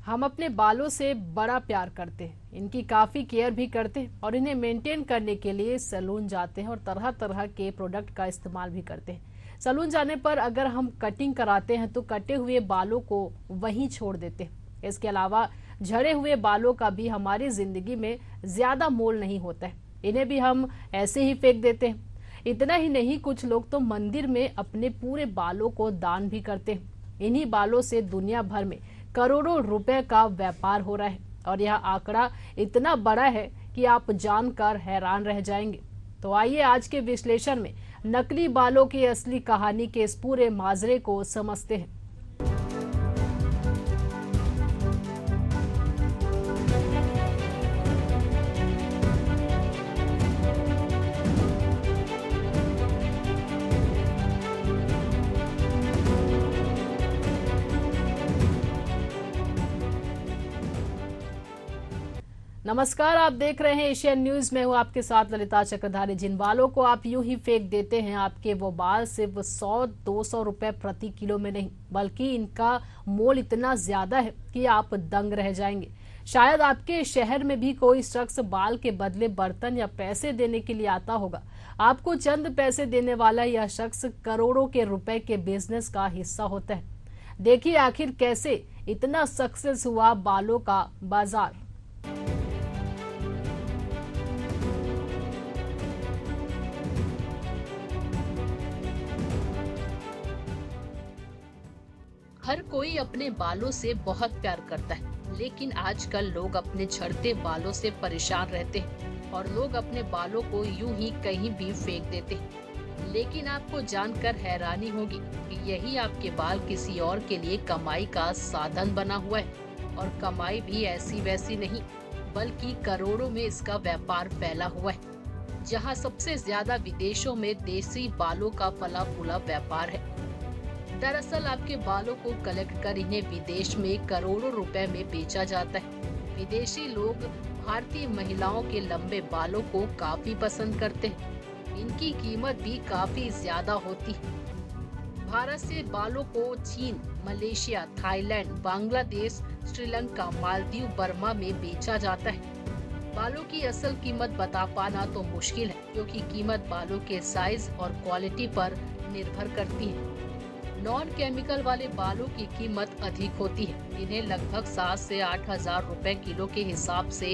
हम अपने बालों से बड़ा प्यार करते हैं, इनकी काफ़ी केयर भी करते हैं और इन्हें मेंटेन करने के लिए सैलून जाते हैं और तरह तरह के प्रोडक्ट का इस्तेमाल भी करते हैं। सैलून जाने पर अगर हम कटिंग कराते हैं तो कटे हुए बालों को वहीं छोड़ देते हैं। इसके अलावा झड़े हुए बालों का भी हमारी जिंदगी में ज्यादा मोल नहीं होता है, इन्हें भी हम ऐसे ही फेंक देते हैं। इतना ही नहीं, कुछ लोग तो मंदिर में अपने पूरे बालों को दान भी करते हैं। इन्हीं बालों से दुनिया भर में करोड़ों रुपए का व्यापार हो रहा है और यह आंकड़ा इतना बड़ा है कि आप जानकर हैरान रह जाएंगे। तो आइए आज के विश्लेषण में नकली बालों की असली कहानी के इस पूरे माजरे को समझते हैं। नमस्कार, आप देख रहे हैं एशियन न्यूज में। हूँ आपके साथ ललिता चक्रधारी। जिन बालों को आप यूं ही फेंक देते हैं, आपके वो बाल सिर्फ 100-200 रुपए प्रति किलो में नहीं, बल्कि इनका मोल इतना ज्यादा है कि आप दंग रह जाएंगे। शायद आपके शहर में भी कोई शख्स बाल के बदले बर्तन या पैसे देने के लिए आता होगा। आपको चंद पैसे देने वाला यह शख्स करोड़ों के रुपए के बिजनेस का हिस्सा होता है। देखिए आखिर कैसे इतना सक्सेस हुआ बालों का बाजार। हर कोई अपने बालों से बहुत प्यार करता है, लेकिन आजकल लोग अपने झड़ते बालों से परेशान रहते हैं और लोग अपने बालों को यूं ही कहीं भी फेंक देते हैं। लेकिन आपको जानकर हैरानी होगी कि यही आपके बाल किसी और के लिए कमाई का साधन बना हुआ है, और कमाई भी ऐसी वैसी नहीं, बल्कि करोड़ों में इसका व्यापार फैला हुआ है। जहां सबसे ज्यादा विदेशों में देसी बालों का फला फूला व्यापार है। दरअसल आपके बालों को कलेक्ट कर इन्हें विदेश में करोड़ों रुपए में बेचा जाता है। विदेशी लोग भारतीय महिलाओं के लंबे बालों को काफी पसंद करते हैं। इनकी कीमत भी काफी ज्यादा होती है। भारत से बालों को चीन, Malaysia, Thailand, Bangladesh, Sri Lanka, Maldives, Burma में बेचा जाता है। बालों की असल कीमत बता पाना तो मुश्किल है, क्योंकि कीमत बालों के साइज और क्वालिटी पर निर्भर करती है। नॉन केमिकल वाले बालों की कीमत अधिक होती है। इन्हें लगभग 7 से 8 हजार रुपए किलो के हिसाब से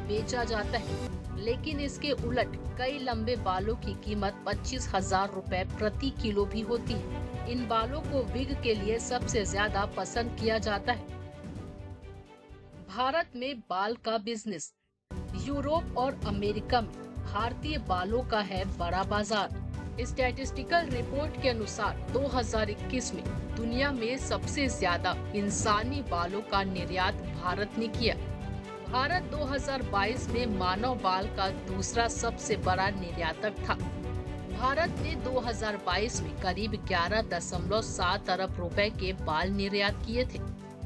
बेचा जाता है। लेकिन इसके उलट कई लंबे बालों की कीमत 25,000 रुपए प्रति किलो भी होती है। इन बालों को विग के लिए सबसे ज्यादा पसंद किया जाता है। भारत में बाल का बिजनेस। यूरोप और अमेरिका में भारतीय बालों का है बड़ा बाजार। स्टैटिस्टिकल रिपोर्ट के अनुसार 2021 में दुनिया में सबसे ज्यादा इंसानी बालों का निर्यात भारत ने किया। भारत 2022 में मानव बाल का दूसरा सबसे बड़ा निर्यातक था। भारत ने 2022 में करीब 11.7 अरब रुपए के बाल निर्यात किए थे।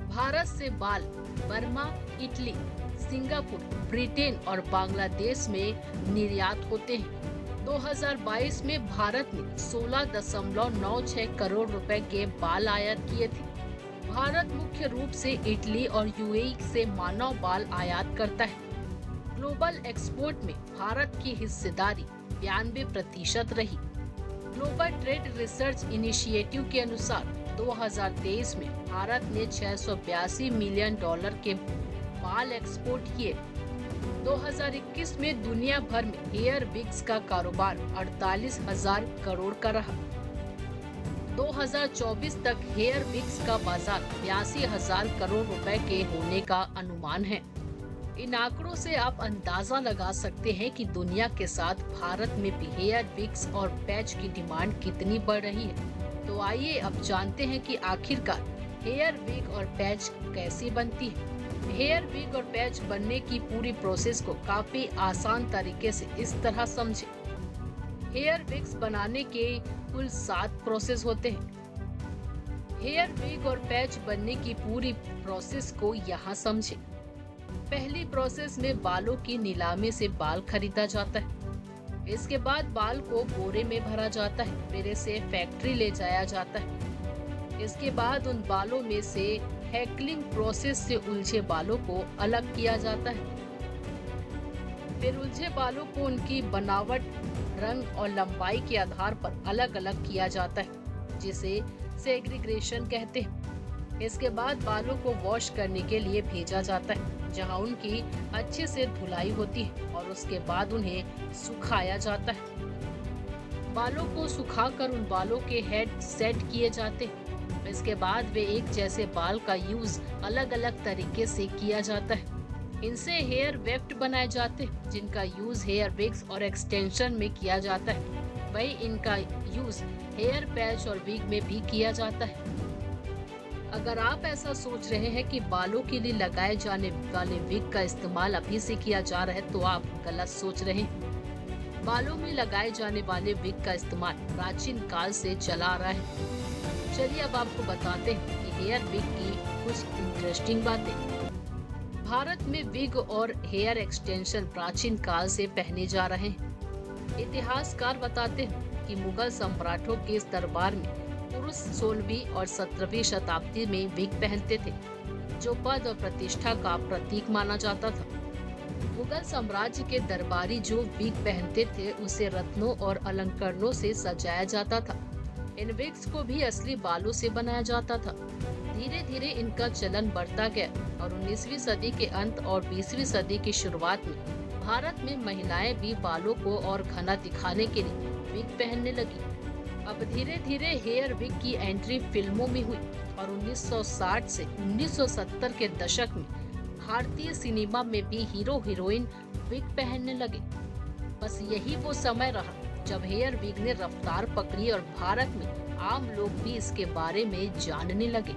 भारत से बाल बर्मा, इटली, सिंगापुर, ब्रिटेन और बांग्लादेश में निर्यात होते हैं। 2022 में भारत ने 16.96 करोड़ रुपए के बाल आयात किए थे। भारत मुख्य रूप से इटली और यूएई से मानव बाल आयात करता है। ग्लोबल एक्सपोर्ट में भारत की हिस्सेदारी 92% रही। ग्लोबल ट्रेड रिसर्च इनिशिएटिव के अनुसार 2023 में भारत ने $682 मिलियन के बाल एक्सपोर्ट किए। 2021 में दुनिया भर में हेयर विग्स का कारोबार 48,000 करोड़ का रहा। 2024 तक हेयर विग्स का बाजार 82,000 करोड़ रुपए के होने का अनुमान है। इन आंकड़ों से आप अंदाजा लगा सकते हैं कि दुनिया के साथ भारत में भी हेयर विग्स और पैच की डिमांड कितनी बढ़ रही है। तो आइए अब जानते हैं कि आखिरकार हेयर विग और पैच कैसे बनती है। हेयर विग और पैच बनने की पूरी प्रोसेस को काफी आसान तरीके से इस तरह समझें। हेयर विग्स बनाने के कुल 7 प्रोसेस होते हैं। हेयर विग और पैच बनने की पूरी प्रोसेस को यहाँ समझें। पहली प्रोसेस में बालों की नीलामी से बाल खरीदा जाता है। इसके बाद बाल को बोरे में भरा जाता है, फिर इसे फैक्ट्री ले जाया जाता है। इसके बाद उन बालों में से हैकलिंग प्रोसेस से उलझे बालों को अलग किया जाता है। फिर उलझे बालों को उनकी बनावट, रंग और लंबाई के आधार पर अलग अलग किया जाता है, जिसे सेग्रीगेशन कहते हैं। इसके बाद बालों को वॉश करने के लिए भेजा जाता है, जहां उनकी अच्छे से धुलाई होती है और उसके बाद उन्हें सुखाया जाता है। बालों को सुखाकर उन बालों के हेड सेट किए जाते हैं। इसके बाद वे एक जैसे बाल का यूज अलग अलग तरीके से किया जाता है। इनसे हेयर वेफ्ट बनाए जाते हैं, जिनका यूज हेयर विग्स और एक्सटेंशन में किया जाता है। वही इनका यूज हेयर पैच और विग में भी किया जाता है। अगर आप ऐसा सोच रहे हैं कि बालों के लिए लगाए जाने वाले विग का इस्तेमाल अभी से किया जा रहा है, तो आप गलत सोच रहे हैं। बालों में लगाए जाने वाले विग का इस्तेमाल प्राचीन काल से चला आ रहा है। चलिए अब आपको बताते हैं कि हेयर विग की कुछ इंटरेस्टिंग बातें। भारत में विग और हेयर एक्सटेंशन प्राचीन काल से पहने जा रहे हैं। इतिहासकार बताते हैं कि मुगल सम्राटों के इस दरबार में पुरुष 16वीं और 17वीं शताब्दी में विग पहनते थे, जो पद और प्रतिष्ठा का प्रतीक माना जाता था। मुगल साम्राज्य के दरबारी जो विग पहनते थे, उसे रत्नों और अलंकरणों से सजाया जाता था। इन विग्स को भी असली बालों से बनाया जाता था। धीरे धीरे इनका चलन बढ़ता गया और 19वीं सदी के अंत और 20वीं सदी की शुरुआत में भारत में महिलाएं भी बालों को और घना दिखाने के लिए विग पहनने लगी। अब धीरे धीरे हेयर विग की एंट्री फिल्मों में हुई और 1960 से 1970 के दशक में भारतीय सिनेमा में भी हीरो हीरोइन विग पहनने लगे। बस यही वो समय रहा जब हेयर विग ने रफ्तार पकड़ी और भारत में आम लोग भी इसके बारे में जानने लगे।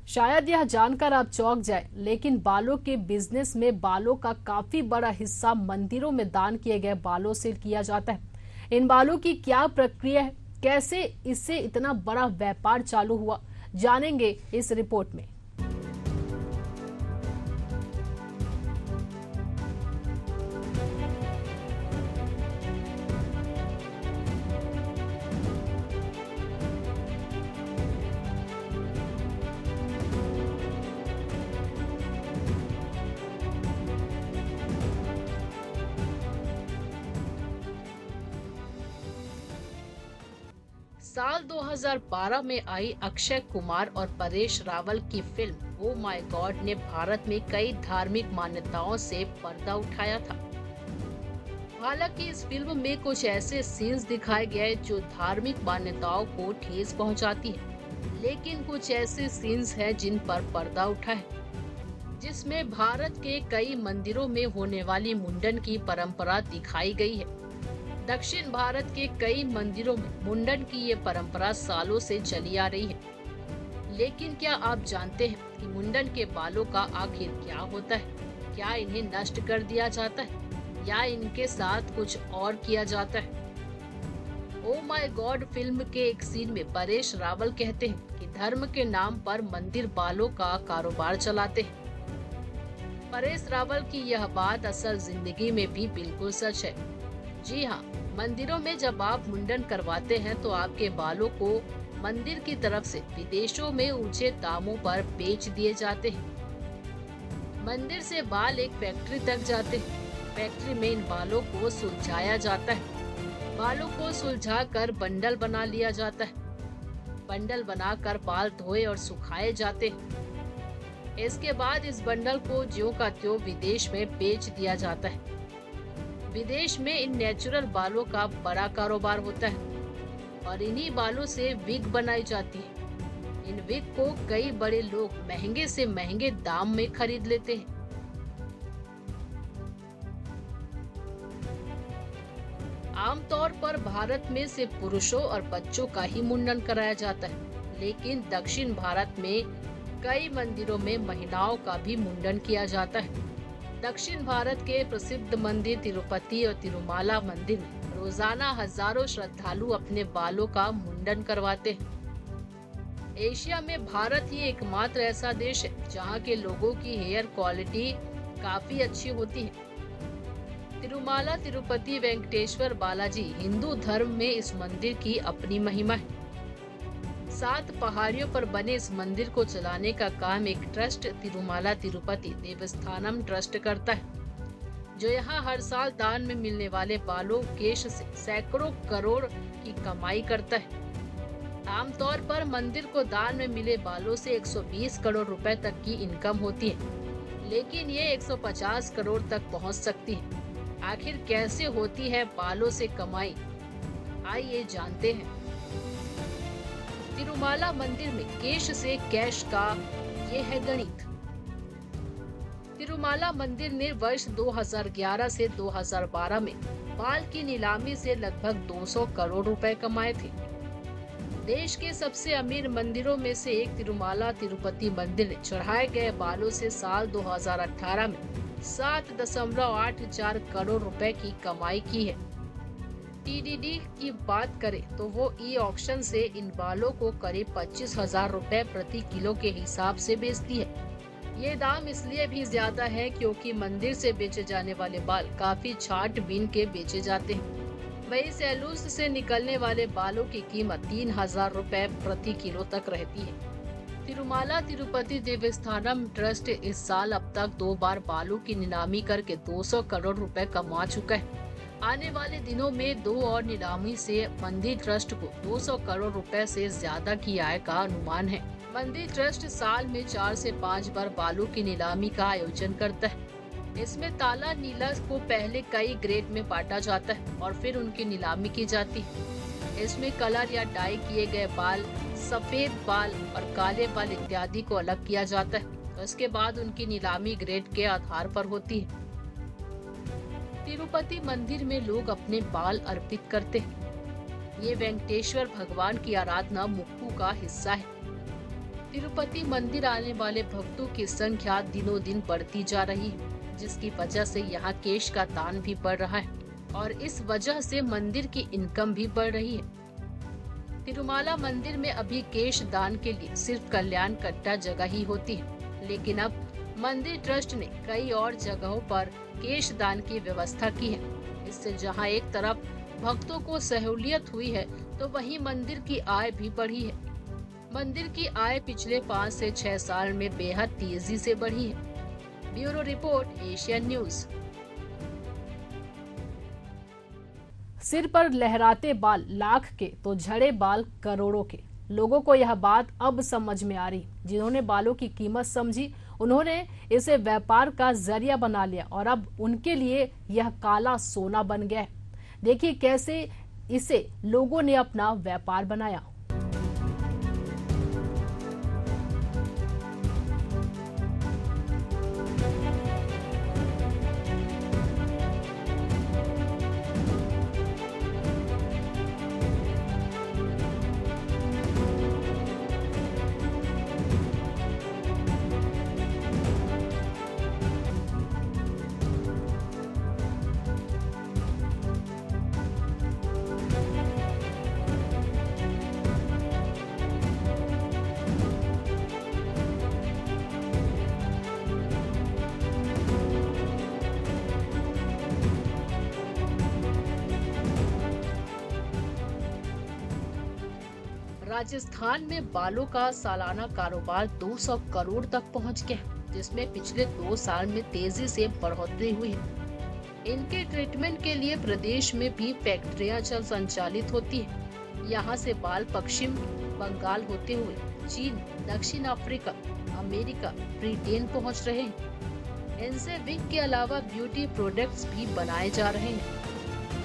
शायद यह जानकर आप चौंक जाए, लेकिन बालों के बिजनेस में बालों का काफी बड़ा हिस्सा मंदिरों में दान किए गए बालों से किया जाता है। इन बालों की क्या प्रक्रिया है, कैसे इससे इतना बड़ा व्यापार चालू हुआ, जानेंगे इस रिपोर्ट में। साल 2012 में आई अक्षय कुमार और परेश रावल की फिल्म ओ माय गॉड ने भारत में कई धार्मिक मान्यताओं से पर्दा उठाया था। हालांकि इस फिल्म में कुछ ऐसे सीन्स दिखाए गए जो धार्मिक मान्यताओं को ठेस पहुंचाती है, लेकिन कुछ ऐसे सीन्स हैं जिन पर पर्दा उठा है, जिसमें भारत के कई मंदिरों में होने वाली मुंडन की परंपरा दिखाई गई है। दक्षिण भारत के कई मंदिरों में मुंडन की ये परंपरा सालों से चली आ रही है। लेकिन क्या आप जानते हैं कि मुंडन के बालों का आखिर क्या होता है? क्या इन्हें नष्ट कर दिया जाता है या इनके साथ कुछ और किया जाता है? ओ माय गॉड फिल्म के एक सीन में परेश रावल कहते हैं कि धर्म के नाम पर मंदिर बालों का कारोबार चलाते हैं। परेश रावल की यह बात असल जिंदगी में भी बिल्कुल सच है। जी हाँ, मंदिरों में जब आप मुंडन करवाते हैं तो आपके बालों को मंदिर की तरफ से विदेशों में ऊंचे दामों पर बेच दिए जाते हैं। मंदिर से बाल एक फैक्ट्री तक जाते हैं। फैक्ट्री में इन बालों को सुलझाया जाता है। बालों को सुलझाकर बंडल बना लिया जाता है। बंडल बनाकर बाल धोए और सुखाए जाते हैं। इसके बाद इस बंडल को ज्यों का त्यों विदेश में बेच दिया जाता है। विदेश में इन नेचुरल बालों का बड़ा कारोबार होता है और इन्हीं बालों से विग बनाई जाती है। इन विग को कई बड़े लोग महंगे से महंगे दाम में खरीद लेते हैं। आमतौर पर भारत में सिर्फ पुरुषों और बच्चों का ही मुंडन कराया जाता है, लेकिन दक्षिण भारत में कई मंदिरों में महिलाओं का भी मुंडन किया जाता है। दक्षिण भारत के प्रसिद्ध मंदिर तिरुपति और तिरुमाला मंदिर में रोजाना हजारों श्रद्धालु अपने बालों का मुंडन करवाते हैं। एशिया में भारत ही एकमात्र ऐसा देश है जहां के लोगों की हेयर क्वालिटी काफी अच्छी होती है। तिरुमाला तिरुपति वेंकटेश्वर बालाजी हिंदू धर्म में इस मंदिर की अपनी महिमा है। 7 पहाड़ियों पर बने इस मंदिर को चलाने का काम एक ट्रस्ट तिरुमाला तिरुपति देवस्थानम ट्रस्ट करता है, जो यहाँ हर साल दान में मिलने वाले बालों केश से सैकड़ों करोड़ की कमाई करता है। आमतौर पर मंदिर को दान में मिले बालों से 120 करोड़ रुपए तक की इनकम होती है, लेकिन ये 150 करोड़ तक पहुंच सकती है। आखिर कैसे होती है बालों से कमाई, आइए जानते हैं। तिरुमाला मंदिर में केश से कैश का ये है गणित। तिरुमाला मंदिर ने वर्ष 2011 से 2012 में बाल की नीलामी से लगभग 200 करोड़ रुपए कमाए थे। देश के सबसे अमीर मंदिरों में से एक तिरुमाला तिरुपति मंदिर ने चढ़ाए गए बालों से साल 2018 में 7.84 करोड़ रुपए की कमाई की है। टीडीडी की बात करें तो वो ई ऑक्शन से इन बालों को करीब 25,000 रुपए प्रति किलो के हिसाब से बेचती है। ये दाम इसलिए भी ज्यादा है क्योंकि मंदिर से बेचे जाने वाले बाल काफी छांट-बीन के बेचे जाते हैं। वही सैलून से निकलने वाले बालों की कीमत 3,000 रुपए प्रति किलो तक रहती है। तिरुमाला तिरुपति देवस्थानम ट्रस्ट इस साल अब तक 2 बार बालों की नीलामी करके 200 करोड़ रुपए कमा चुका है। आने वाले दिनों में 2 और नीलामी से मंदिर ट्रस्ट को 200 करोड़ रुपए से ज्यादा की आय का अनुमान है। मंदिर ट्रस्ट साल में 4 से 5 बार बालों की नीलामी का आयोजन करता है। इसमें ताला नीला को पहले कई ग्रेड में बांटा जाता है और फिर उनकी नीलामी की जाती है। इसमें कलर या डाई किए गए बाल, सफेद बाल और काले बाल इत्यादि को अलग किया जाता है। उसके बाद उनकी नीलामी ग्रेड के आधार पर होती है। तिरुपति मंदिर में लोग अपने बाल अर्पित करते हैं। ये वेंकटेश्वर भगवान की आराधना मुक्कू का हिस्सा है। तिरुपति मंदिर आने वाले भक्तों की संख्या दिनों दिन बढ़ती जा रही है, जिसकी वजह से यहाँ केश का दान भी बढ़ रहा है और इस वजह से मंदिर की इनकम भी बढ़ रही है। तिरुमाला मंदिर में अभी केश दान के लिए सिर्फ कल्याण कट्टा जगह ही होती है, लेकिन अब मंदिर ट्रस्ट ने कई और जगहों पर केश दान की व्यवस्था की है। इससे जहाँ एक तरफ भक्तों को सहूलियत हुई है, तो वहीं मंदिर की आय भी बढ़ी है। मंदिर की आय पिछले 5 से 6 साल में बेहद तेजी से बढ़ी है। Bureau report, Asian news. सिर पर लहराते बाल लाख के तो झड़े बाल करोड़ों के। लोगों को यह बात अब समझ में आ रही। जिन्होंने बालों की कीमत समझी, उन्होंने इसे व्यापार का जरिया बना लिया और अब उनके लिए यह काला सोना बन गया है। देखिए कैसे इसे लोगों ने अपना व्यापार बनाया। राजस्थान में बालों का सालाना कारोबार 200 करोड़ तक पहुंच गया, जिसमें पिछले 2 साल में तेजी से बढ़ोतरी हुई है। इनके ट्रीटमेंट के लिए प्रदेश में भी फैक्ट्रियां चल संचालित होती है। यहाँ से बाल पश्चिम बंगाल होते हुए चीन, दक्षिण अफ्रीका, अमेरिका, ब्रिटेन पहुँच रहे हैं। इनसे विग के अलावा ब्यूटी प्रोडक्ट्स भी बनाए जा रहे हैं।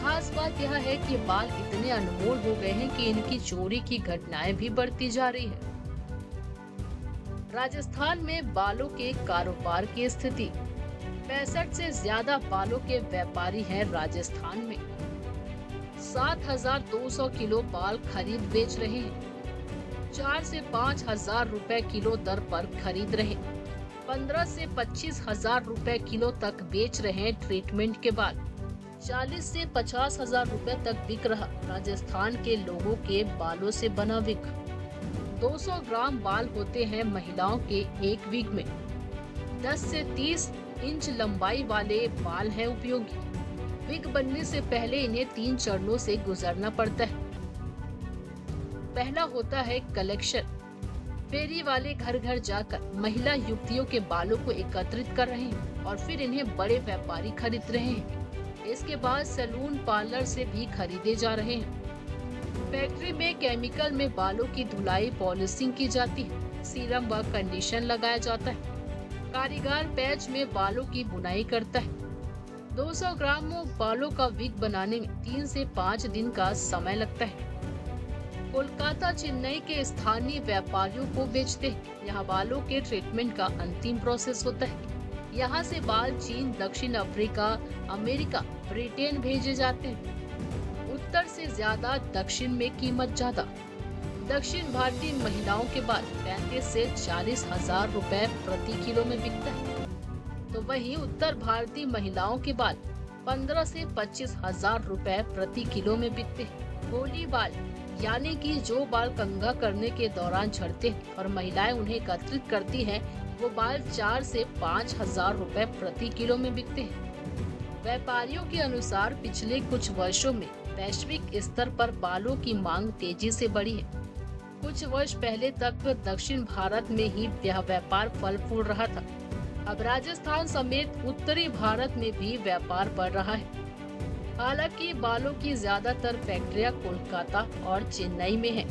खास बात यह है कि बाल इतने अनमोल हो गए हैं कि इनकी चोरी की घटनाएं भी बढ़ती जा रही है। राजस्थान में बालों के कारोबार की स्थिति। 65 से ज्यादा बालों के व्यापारी हैं राजस्थान में। 7,200 किलो बाल खरीद बेच रहे हैं। 4 से 5,000 रुपए किलो दर पर खरीद रहे। 15 से 25,000 रुपए किलो तक बेच रहे हैं ट्रीटमेंट के बाद। 40 से 50,000 रुपए तक बिक रहा राजस्थान के लोगों के बालों से बना विग। 200 ग्राम बाल होते हैं महिलाओं के एक विग में। 10 से 30 इंच लंबाई वाले बाल हैं उपयोगी। विग बनने से पहले इन्हें 3 चरणों से गुजरना पड़ता है। पहला होता है कलेक्शन। फेरी वाले घर घर जाकर महिला युवतियों के बालों को एकत्रित कर रहे हैं और फिर इन्हें बड़े व्यापारी खरीद रहे हैं। इसके बाद सैलून पार्लर से भी खरीदे जा रहे हैं। फैक्ट्री में केमिकल में बालों की धुलाई पॉलिशिंग की जाती है, सीरम व कंडीशन लगाया जाता है। कारीगर पैच में बालों की बुनाई करता है। 200 ग्राम बालों का विग बनाने में 3 से 5 दिन का समय लगता है। कोलकाता चेन्नई के स्थानीय व्यापारियों को बेचते हैं। यहाँ बालों के ट्रीटमेंट का अंतिम प्रोसेस होता है। यहाँ से बाल चीन, दक्षिण अफ्रीका, अमेरिका, ब्रिटेन भेजे जाते हैं। उत्तर से ज्यादा, दक्षिण में कीमत ज्यादा। दक्षिण भारतीय महिलाओं के बाल 35 से 40 हजार रुपए प्रति किलो में बिकता है, तो वहीं उत्तर भारतीय महिलाओं के बाल 15 से 25 हजार रुपए प्रति किलो में बिकते हैं। होली बाल यानी कि जो बाल कंघा करने के दौरान झड़ते हैं और महिलाएं उन्हें एकत्रित करती हैं, वो बाल 4 से 5 हजार रुपए प्रति किलो में बिकते हैं। व्यापारियों के अनुसार पिछले कुछ वर्षों में वैश्विक स्तर पर बालों की मांग तेजी से बढ़ी है। कुछ वर्ष पहले तक दक्षिण भारत में ही यह व्यापार फल फूल रहा था। अब राजस्थान समेत उत्तरी भारत में भी व्यापार बढ़ रहा है। हालांकि बालों की ज्यादातर फैक्ट्रियां कोलकाता और चेन्नई में हैं।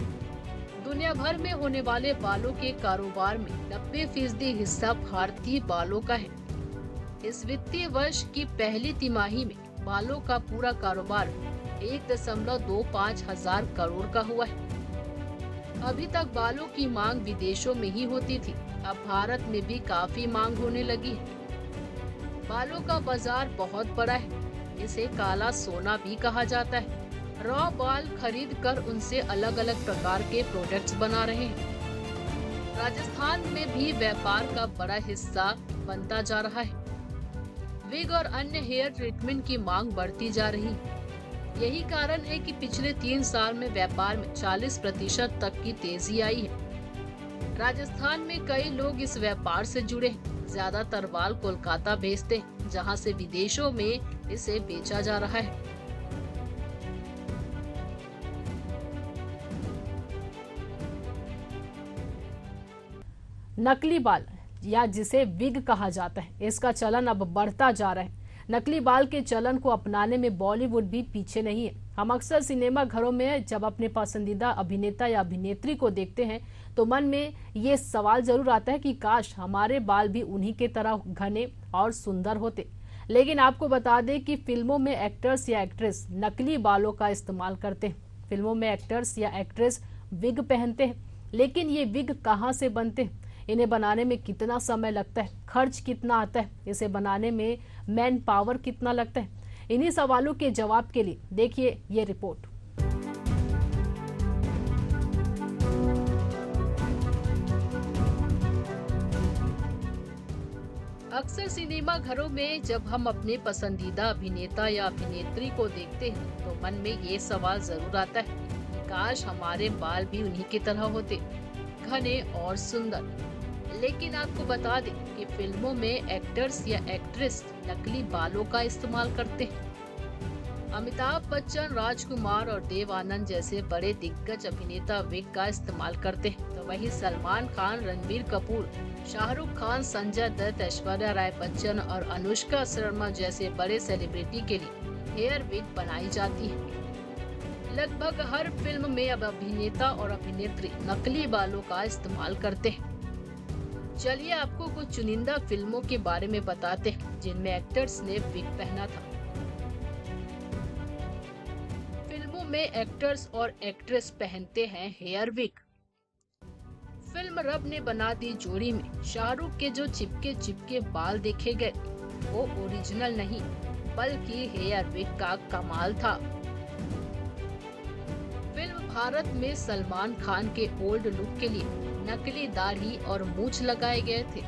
दुनिया भर में होने वाले बालों के कारोबार में 90% हिस्सा भारतीय बालों का है। इस वित्तीय वर्ष की पहली तिमाही में बालों का पूरा कारोबार 1.25 हजार करोड़ का हुआ है। अभी तक बालों की मांग विदेशों में ही होती थी, अब भारत में भी काफी मांग होने लगी है। बालों का बाजार बहुत बड़ा है, इसे काला सोना भी कहा जाता है। रॉ बाल खरीद कर उनसे अलग अलग प्रकार के प्रोडक्ट्स बना रहे हैं। राजस्थान में भी व्यापार का बड़ा हिस्सा बनता जा रहा है। विग और अन्य हेयर ट्रीटमेंट की मांग बढ़ती जा रही है। यही कारण है कि पिछले 3 साल में व्यापार में 40% तक की तेजी आई है। राजस्थान में कई लोग इस व्यापार से जुड़े हैं। ज्यादातर बाल कोलकाता भेजते हैं, जहां से विदेशों में इसे बेचा जा रहा है। नकली बाल या जिसे विग कहा जाता है, इसका चलन अब बढ़ता जा रहा है। नकली बाल के चलन को अपनाने में बॉलीवुड भी पीछे नहीं है। हम अक्सर सिनेमा घरों में जब अपने पसंदीदा अभिनेता या अभिनेत्री को देखते हैं तो मन में ये सवाल जरूर आता है कि काश हमारे बाल भी उन्हीं के तरह घने और सुंदर होते। लेकिन आपको बता दें कि फिल्मों में एक्टर्स या एक्ट्रेस नकली बालों का इस्तेमाल करते हैं। फिल्मों में एक्टर्स या एक्ट्रेस विग पहनते हैं, लेकिन ये विग कहाँ से बनते हैं, इन्हें बनाने में कितना समय लगता है, खर्च कितना आता है, इसे बनाने में मैन पावर कितना लगता है, इन्हीं सवालों के जवाब के लिए देखिए ये रिपोर्ट। अक्सर सिनेमा घरों में जब हम अपने पसंदीदा अभिनेता या अभिनेत्री को देखते हैं तो मन में ये सवाल जरूर आता है कि काश हमारे बाल भी उन्हीं की तरह होते, घने और सुंदर। लेकिन आपको बता दें कि फिल्मों में एक्टर्स या एक्ट्रेस नकली बालों का इस्तेमाल करते हैं। अमिताभ बच्चन, राजकुमार और देव आनंद जैसे बड़े दिग्गज अभिनेता विग का इस्तेमाल करते हैं, तो वहीं सलमान खान, रणबीर कपूर, शाहरुख खान, संजय दत्त, ऐश्वर्या राय बच्चन और अनुष्का शर्मा जैसे बड़े सेलिब्रिटी के लिए हेयर विग बनाई जाती है। लगभग हर फिल्म में अब अभिनेता और अभिनेत्री नकली बालों का इस्तेमाल करते हैं। चलिए आपको कुछ चुनिंदा फिल्मों के बारे में बताते हैं जिनमें एक्टर्स ने विग पहना था। फिल्मों में एक्टर्स और एक्ट्रेस पहनते हैं हेयर विग। फिल्म रब ने बना दी जोड़ी में शाहरुख के जो चिपके चिपके बाल देखे गए वो ओरिजिनल नहीं बल्कि हेयर विग का कमाल था। फिल्म भारत में सलमान खान के ओल्ड लुक के लिए नकली दाढ़ी और मूंछ लगाए गए थे।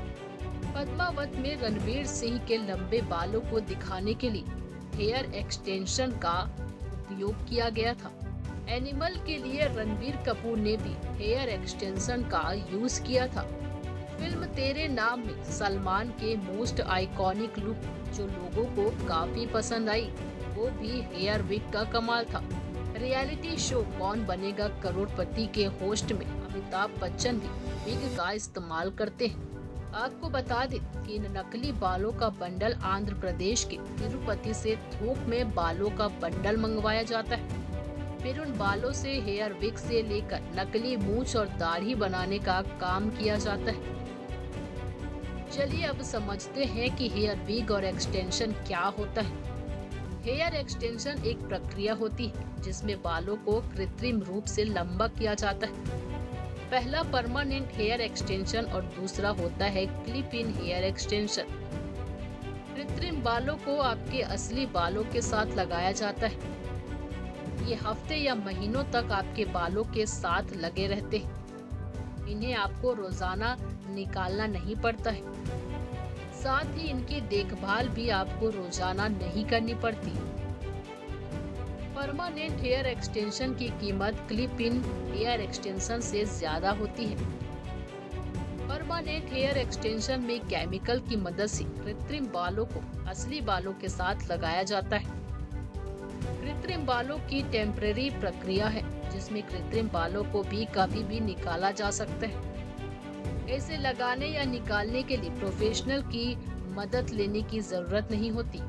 पद्मावत में रणवीर सिंह के लंबे बालों को दिखाने के लिए हेयर एक्सटेंशन का उपयोग किया गया था। एनिमल के लिए रणबीर कपूर ने भी हेयर एक्सटेंशन का यूज किया था। फिल्म तेरे नाम में सलमान के मोस्ट आइकॉनिक लुक जो लोगों को काफी पसंद आई। वो भी हेयर विग का कमाल था। रियलिटी शो कौन बनेगा करोड़पति के होस्ट में अमिताभ बच्चन भी विग का इस्तेमाल करते हैं। आपको बता दें कि इन नकली बालों का बंडल आंध्र प्रदेश के तिरुपति से थोक में बालों का बंडल मंगवाया जाता है। फिर उन बालों से हेयर विग से लेकर नकली मूंछ और दाढ़ी बनाने का काम किया जाता है। चलिए अब समझते हैं कि हेयर विग और एक्सटेंशन क्या होता है। हेयर एक्सटेंशन एक प्रक्रिया होती है जिसमें बालों को कृत्रिम रूप से लंबा किया जाता है। पहला परमानेंट हेयर एक्सटेंशन और दूसरा होता है क्लिप इन हेयर एक्सटेंशन। कृत्रिम बालों को आपके असली बालों के साथ लगाया जाता है। ये हफ्ते या महीनों तक आपके बालों के साथ लगे रहते हैं। इन्हें आपको रोजाना निकालना नहीं पड़ता है। साथ ही इनकी देखभाल भी आपको रोजाना नहीं करनी पड़ती। परमानेंट हेयर एक्सटेंशन की कीमत क्लिप इन हेयर एक्सटेंशन से ज्यादा होती है। परमानेंट हेयर एक्सटेंशन में केमिकल की मदद से कृत्रिम बालों को असली बालों के साथ लगाया जाता है। कृत्रिम बालों की टेम्परेरी प्रक्रिया है जिसमें कृत्रिम बालों को भी कभी भी निकाला जा सकता है। इसे लगाने या निकालने के लिए प्रोफेशनल की मदद लेने की जरूरत नहीं होती।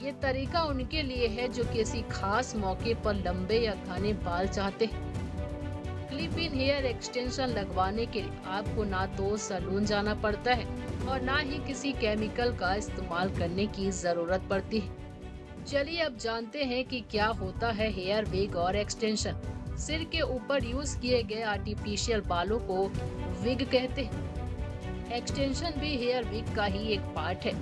ये तरीका उनके लिए है जो किसी खास मौके पर लंबे या घने बाल चाहते हैं। क्लिप इन हेयर एक्सटेंशन लगवाने के लिए आपको ना तो सैलून जाना पड़ता है और ना ही किसी केमिकल का इस्तेमाल करने की जरूरत पड़ती है। चलिए अब जानते हैं कि क्या होता है हेयर विग और एक्सटेंशन। सिर के ऊपर यूज किए गए आर्टिफिशियल बालों को विग कहते हैं। एक्सटेंशन भी हेयर विग का ही एक पार्ट है,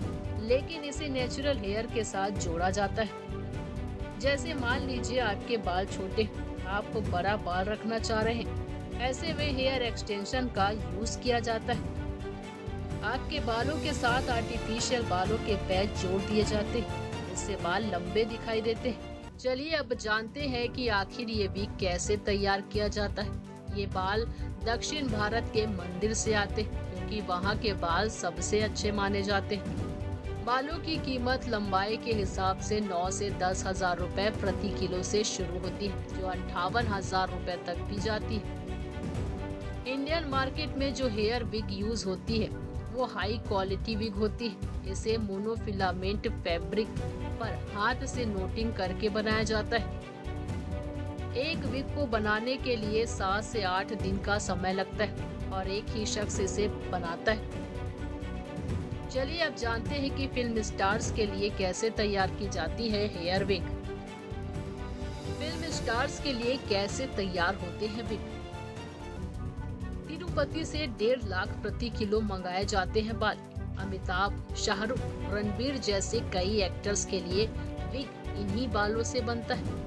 लेकिन इसे नेचुरल हेयर के साथ जोड़ा जाता है। जैसे मान लीजिए आपके बाल छोटे, आपको बड़ा बाल रखना चाह रहे हैं, ऐसे में हेयर एक्सटेंशन का यूज किया जाता है। आपके बालों के साथ आर्टिफिशियल बालों के पैच जोड़ दिए जाते हैं, इससे बाल लंबे दिखाई देते हैं। चलिए अब जानते हैं कि आखिर ये विग कैसे तैयार किया जाता है। ये बाल दक्षिण भारत के मंदिर से आते हैं क्योंकि वहाँ के बाल सबसे अच्छे माने जाते हैं। बालों की कीमत लंबाई के हिसाब से 9 से 10 हजार रुपए प्रति किलो से शुरू होती है, जो 58,000 रुपए तक भी जाती है। इंडियन मार्केट में जो हेयर विग यूज होती है वो हाई क्वालिटी विग होती है। इसे मोनोफिलामेंट फैब्रिक पर हाथ से नोटिंग करके बनाया जाता है। एक विग को बनाने के लिए 7 से 8 दिन का समय लगता है और एक ही शख्स इसे बनाता है। चलिए अब जानते हैं कि फिल्म स्टार्स के लिए कैसे तैयार की जाती है हेयर विग। फिल्म स्टार्स के लिए कैसे तैयार होते हैं विग। तिरुपति से 1.5 लाख प्रति किलो मंगाए जाते हैं बाल। अमिताभ, शाहरुख, रणबीर जैसे कई एक्टर्स के लिए विग इन्हीं बालों से बनता है।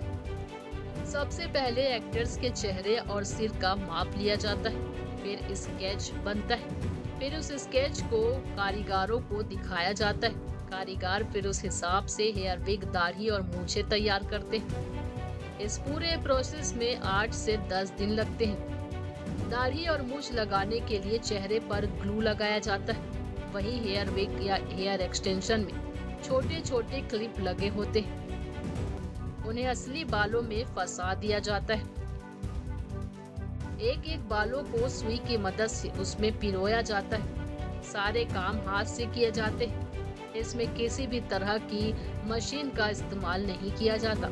सबसे पहले एक्टर्स के चेहरे और सिर का माप लिया जाता है, फिर स्केच बनता है, फिर उस स्केच को कारीगरों को दिखाया जाता है। कारीगर फिर उस हिसाब से हेयर विग, दाढ़ी और मूंछें तैयार करते हैं। इस पूरे प्रोसेस में 8 से 10 दिन लगते हैं। दाढ़ी और मूंछ लगाने के लिए चेहरे पर ग्लू लगाया जाता है। वहीं हेयर विग या हेयर एक्सटेंशन में छोटे छोटे क्लिप लगे होते हैं, उन्हें असली बालों में फंसा दिया जाता है। एक एक बालों को सुई की मदद से उसमें पिरोया जाता है। सारे काम हाथ से किए जाते हैं। इसमें किसी भी तरह की मशीन का इस्तेमाल नहीं किया जाता।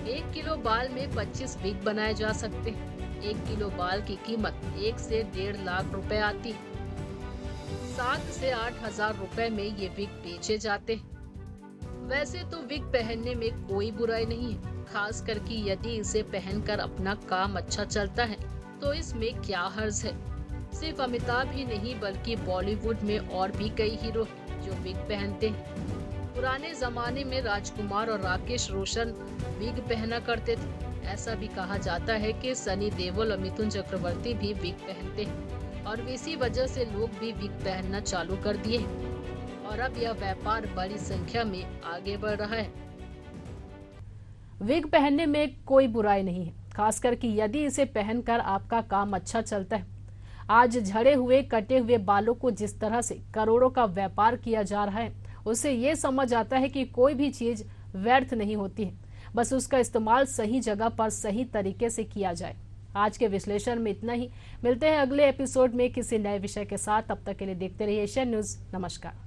1 किलो बाल में 25 विग बनाए जा सकते हैं। 1 किलो बाल की कीमत 1 से 1.5 लाख रुपए आती है। 7 से 8 हजार रुपए में ये विग बेचे जाते हैं। वैसे तो विग पहनने में कोई बुराई नहीं है, खास करके यदि इसे पहनकर अपना काम अच्छा चलता है तो इसमें क्या हर्ज है। सिर्फ अमिताभ ही नहीं बल्कि बॉलीवुड में और भी कई हीरो हैं जो विग पहनते हैं। पुराने जमाने में राजकुमार और राकेश रोशन विग पहना करते थे। ऐसा भी कहा जाता है कि सनी देओल और मिथुन चक्रवर्ती भी विग पहनते हैं और इसी वजह से लोग भी विग पहनना चालू कर दिए और अब यह व्यापार बड़ी संख्या में आगे बढ़ रहा है। विग पहनने में कोई बुराई नहीं है, खासकर कि यदि इसे पहनकर आपका काम अच्छा चलता है। आज झड़े हुए कटे हुए बालों को जिस तरह से करोड़ों का व्यापार किया जा रहा है, उसे ये समझ आता है कि कोई भी चीज व्यर्थ नहीं होती है, बस उसका इस्तेमाल सही जगह पर सही तरीके से किया जाए। आज के विश्लेषण में इतना ही। मिलते हैं अगले एपिसोड में किसी नए विषय के साथ। तब तक के लिए देखते रहिए एशियन न्यूज। नमस्कार।